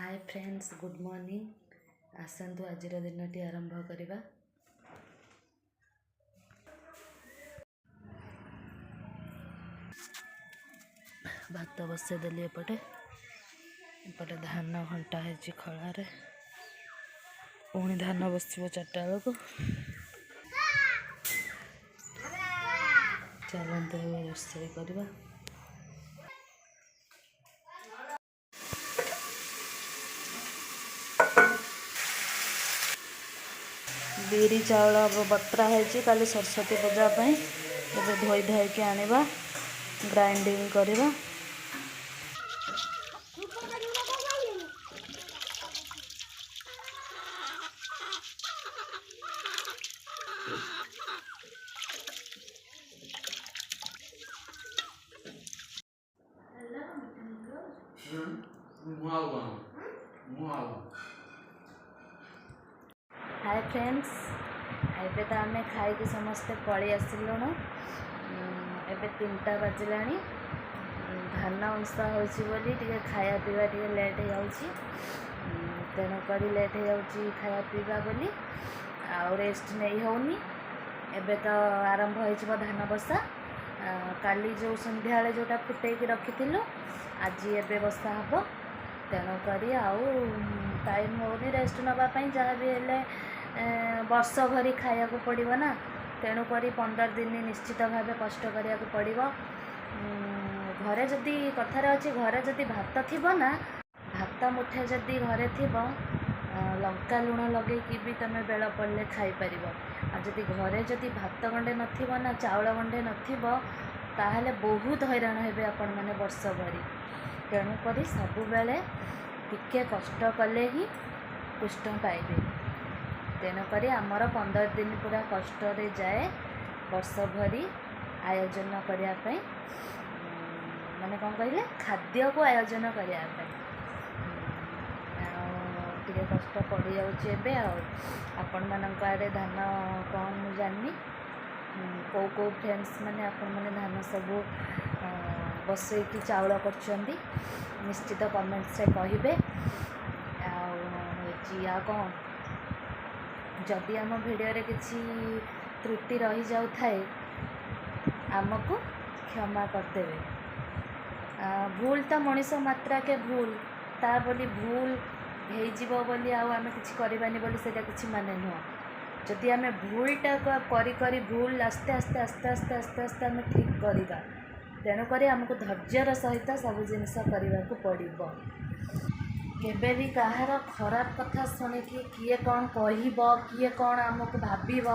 Hi friends good morning आसतु आज दिन आरंभ करवा। भात बसईदेली एपटे एपटे धान घंटा है खलार पुणी धान बस 4टा बेलू चलते रोषे करवा। बिरी चाउल बत्रा है काली सरस्वती पूजा धोई धाई आनिबा ग्राइंडिंग करवा। हाय फ्रेंड्स एबे तो आम खाई समस्ते पलि आसलुण एबे 3टा बाजिला धान उंसा होली खाया पीवा लेट हो तेणुक लेट हो खाया पीवा बोली आउ रेस्ट नहीं होनी। एबे तो आरंभ हो धान बसा काली जो संध्या जोटा फुटे रखी आज एबे बसा हम तेणुक आउ टाइम होनी रेस्ट नापी जहाँ भी हेले वर्ष भरी खाया पड़ो ना तेणुक 15 दिन निश्चित भाव कष्ट करा पड़ो। घरे जदि कथार अच्छी घरे जदि भात थी ना भात मुठे जदि घरे थी लंका लुण लगे कि भी तुम बेल पड़े खाईपर जदि घरे जदि भात गंडे ना चाउल गंडे नताहले बहुत हैरान हे आपण मैंने वर्ष भरी तेणुक सब बेले टिके कष्ट कले ही पुष्ट पाइबे। तेणुक आमर 15 दिन पूरा कष्ट जाए वर्ष भरी आयोजन करने माने कौन कहले खाद्य को आयोजन करने टे कष्ट पड़ जाए। आपण मानक आड़े धान कौन मुझे जानी कौ फ्रेंड्स माने आपण माने धान सब बसईकी चाउल कर निश्चित कमेंट्स से कहे आ कौन जदि आम भिडियो रे किसी त्रुटि रही जाऊ थाए आमको क्षमा करदेवे। भूल तो मनीष मात्रा के भूल ता बोली भूल हो बोली आम कि करवानी बोली से किसी माने नुह जदि आम भूलटा करी भूल आस्ते आस्ते आस्ते आस्ते आस्ते आस्ते आम ठीक करवा तेणुक आमको धैर्यर सहित सब जिनस करने को पड़ो। केबे भी कहार खराब कथा शुणिकी किए कौन कह किए कौन आमको भाव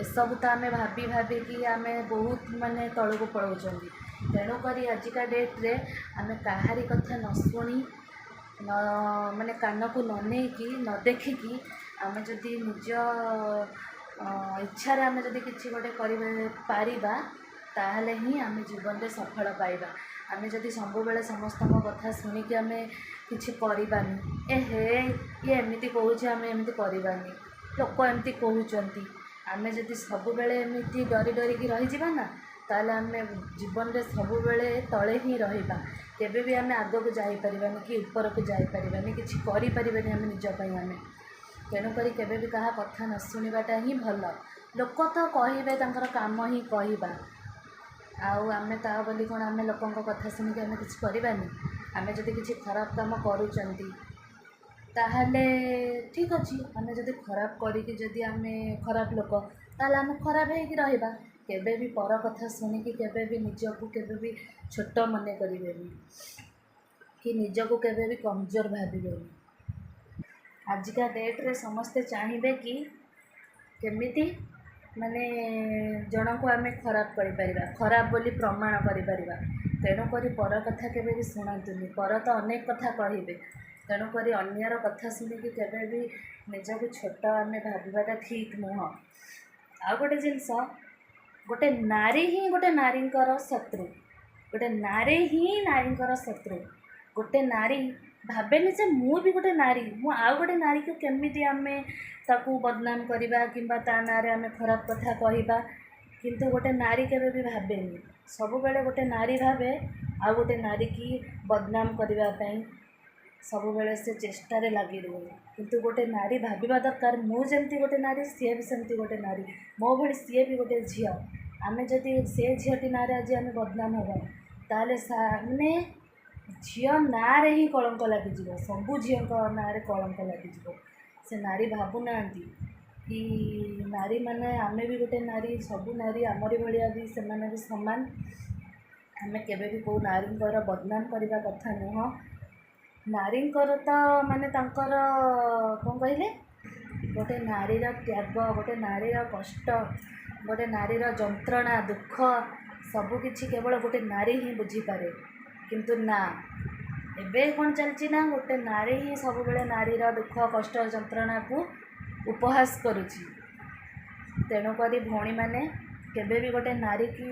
एसबू तो आम भाभी भाभी कि आम बहुत माने तल को पलाऊँ तेणुक आजिका डेट्रे आम कहारी कथा न शुणी न माने कान को नहीं कि न देखिकी आम जदि निज इच्छा आम जदि किसी गोटे पारिबा ताहले ही आम जीवन में सफल पाइबा। आम जदि सब बेले समस्त कथा शुणिकी आम किसी करवानी हे ये एमती कहे आम एमती करवानी लोक एमती कहते आम जदि सब बेले एमती डरी डरिकी रही ना ताले आम जीवन में सब बेले तले ही रहिबा केबे भी आम आग को जापरिबानी कि ऊपर को जापरिबानी किसी करें आम निजपाई आम तेणुक केबे भी कहा कथा न शुणवाटा ही भल। लोक तो कहे काम ही कहवा आम ता बोली कौन आम लोकों कथा शुणिक आम किसी करवानी आम जदि किसी खराब काम करूँगी ताहले ठीक अच्छे आम जदि खराब करी आम खराब लोक ताहले आम खराब हो रहा केबे भी पर कथा शुणिकी केबे भी निजको केबे भी छोट मन करेनि कि निजको केबे भी कमजोर भावेनि। आजिका डेट्रे समस्ते चाहिए कि केमिति माने जन को आम खराब कर खराब बोली प्रमाण कर तेणुक पर कथा केबे भी शुणुनि पर तो अनेक कथा कहे तेणुक अन्यर कथा शुणिकी केबे भी निजको छोट आम भावटा ठीक नुह। आ गोटे जिनस गोटे नारी ही गोटे नारींकर शत्रु गोटे नारी ही नारींकर शत्रु गोटे नारी भावेनि जे मु भी गोटे नारी मु आउ गोटे नारी को केमिति आमे ताकू बदनाम करवा कि ना रे आमे खराब कथा कहवा किंतु गोटे नारी केबे भी भावेनि सब बेले गोटे नारी भावे आ गोटे नारी की बदनाम करने ସବୁବେଳେ ସେ ଚେଷ୍ଟାରେ ଲାଗି ରୁହେ। କିନ୍ତୁ ଗୋଟେ ନାରୀ ଭାବିବା ଦରକାର ମୁଁ ଯେମିତି ଗୋଟେ ନାରୀ ସିଏ ବି ସେମିତି ଗୋଟେ ନାରୀ, ମୋ ଭଳି ସିଏ ବି ଗୋଟେ ଝିଅ। ଆମେ ଯଦି ସେ ଝିଅଟି ନାଁରେ ଆଜି ଆମେ ବଦନାମ ହେବା ତାହେଲେ ମାନେ ଝିଅ ନାଁରେ ହିଁ କଳଙ୍କ ଲାଗିଯିବ, ସବୁ ଝିଅଙ୍କ ନାଁରେ କଳଙ୍କ ଲାଗିଯିବ। ସେ ନାରୀ ଭାବୁନାହାନ୍ତି କି ନାରୀମାନେ ଆମେ ବି ଗୋଟେ ନାରୀ, ସବୁ ନାରୀ ଆମରି ଭଳିଆ ବି ସେମାନେ ବି ସମାନ। ଆମେ କେବେ ବି କେଉଁ ନାରୀଙ୍କର ବଦନାମ କରିବା କଥା ନୁହଁ। ନାରୀଙ୍କର ତ ମାନେ ତାଙ୍କର କ'ଣ କହିଲେ, ଗୋଟେ ନାରୀର ତ୍ୟାଗ, ଗୋଟେ ନାରୀର କଷ୍ଟ, ଗୋଟେ ନାରୀର ଯନ୍ତ୍ରଣା ଦୁଃଖ ସବୁକିଛି କେବଳ ଗୋଟେ ନାରୀ ହିଁ ବୁଝିପାରେ। କିନ୍ତୁ ନା, ଏବେ କ'ଣ ଚାଲିଛି ନା ଗୋଟେ ନାରୀ ହିଁ ସବୁବେଳେ ନାରୀର ଦୁଃଖ କଷ୍ଟ ଯନ୍ତ୍ରଣାକୁ ଉପହାସ କରୁଛି। ତେଣୁକରି ଭଉଣୀମାନେ କେବେ ବି ଗୋଟେ ନାରୀକି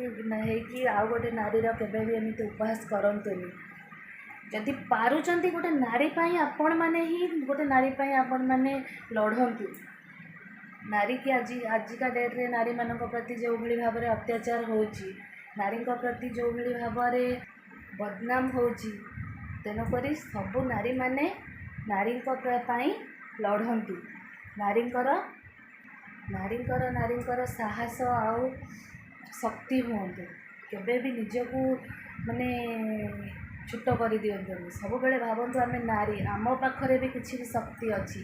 ହେଇକି ଆଉ ଗୋଟେ ନାରୀର କେବେ ବି ଏମିତି ଉପହାସ କରନ୍ତୁନି। ଯଦି ପାରୁଛନ୍ତି ଗୋଟେ ନାରୀ ପାଇଁ ଆପଣମାନେ ହିଁ ଗୋଟେ ନାରୀ ପାଇଁ ଆପଣମାନେ ଲଢ଼ନ୍ତୁ। ନାରୀକି ଆଜିକା ଡେଟ୍ରେ ନାରୀମାନଙ୍କ ପ୍ରତି ଯେଉଁଭଳି ଭାବରେ ଅତ୍ୟାଚାର ହେଉଛି, ନାରୀଙ୍କ ପ୍ରତି ଯେଉଁଭଳି ଭାବରେ ବଦନାମ ହେଉଛି, ତେଣୁକରି ସବୁ ନାରୀମାନେ ନାରୀଙ୍କ ପାଇଁ ଲଢ଼ନ୍ତୁ। ନାରୀଙ୍କର ସାହସ ଆଉ ଶକ୍ତି ହୁଅନ୍ତୁ। କେବେ ବି ନିଜକୁ ମାନେ ଛୋଟ କରିଦିଅନ୍ତୁନି। ସବୁବେଳେ ଭାବନ୍ତୁ ଆମେ ନାରୀ, ଆମ ପାଖରେ ବି କିଛି ବି ଶକ୍ତି ଅଛି,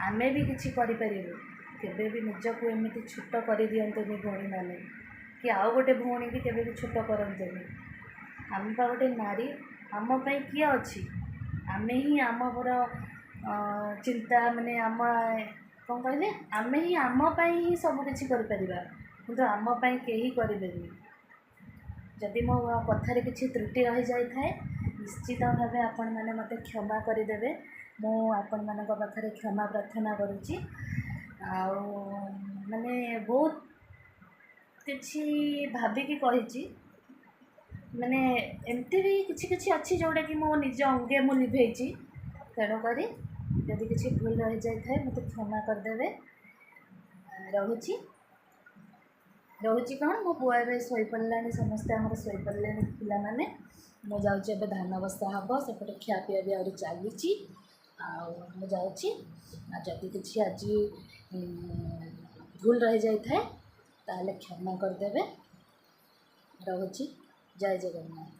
ଆମେ ବି କିଛି କରିପାରିବୁ। କେବେ ବି ନିଜକୁ ଏମିତି ଛୋଟ କରିଦିଅନ୍ତୁନି ଭଉଣୀମାନେ, କି ଆଉ ଗୋଟେ ଭଉଣୀ ବି କେବେ ବି ଛୋଟ କରନ୍ତୁନି। ଆମେ ପା ଗୋଟେ ନାରୀ, ଆମ ପାଇଁ କିଏ ଅଛି? ଆମେ ହିଁ ଆମର ଚିନ୍ତା ମାନେ ଆମ କ'ଣ କହିଲେ, ଆମେ ହିଁ ଆମ ପାଇଁ ହିଁ ସବୁ କିଛି କରିପାରିବା, କିନ୍ତୁ ଆମ ପାଇଁ କେହି କରିବେନି। ଯଦି ମୋ କଥାରେ କିଛି ତ୍ରୁଟି ରହିଯାଇଥାଏ ନିଶ୍ଚିତ ଭାବେ ଆପଣମାନେ ମୋତେ କ୍ଷମା କରିଦେବେ। ମୁଁ ଆପଣମାନଙ୍କ ପାଖରେ କ୍ଷମା ପ୍ରାର୍ଥନା କରୁଛି। ଆଉ ମାନେ ବହୁତ କିଛି ଭାବିକି କହିଛି, ମାନେ ଏମିତି ବି କିଛି ଅଛି ଯେଉଁଟାକି ମୋ ନିଜ ଅଙ୍ଗେ ମୁଁ ଲିଭେଇଛି। ତେଣୁକରି ଯଦି କିଛି ଭୁଲ ରହିଯାଇଥାଏ ମୋତେ କ୍ଷମା କରିଦେବେ। ରହୁଛି କ'ଣ, ମୋ ପୁଅ ଏବେ ଶୋଇପଡ଼ିଲାଣି, ସମସ୍ତେ ଆମର ଶୋଇପଡ଼ିଲେଣି ପିଲାମାନେ। ମୁଁ ଯାଉଛି ଏବେ ଧାନ ବସା ହେବ, ସେପଟେ ଖିଆପିଆ ବି ଆହୁରି ଚାଲିଛି। ଆଉ ମୁଁ ଯାଉଛି, ଆଉ ଯଦି କିଛି ଆଜି ଭୁଲ ରହିଯାଇଥାଏ ତାହେଲେ କ୍ଷମା କରିଦେବେ। ରହୁଛି, ଜୟ ଜଗନ୍ନାଥ।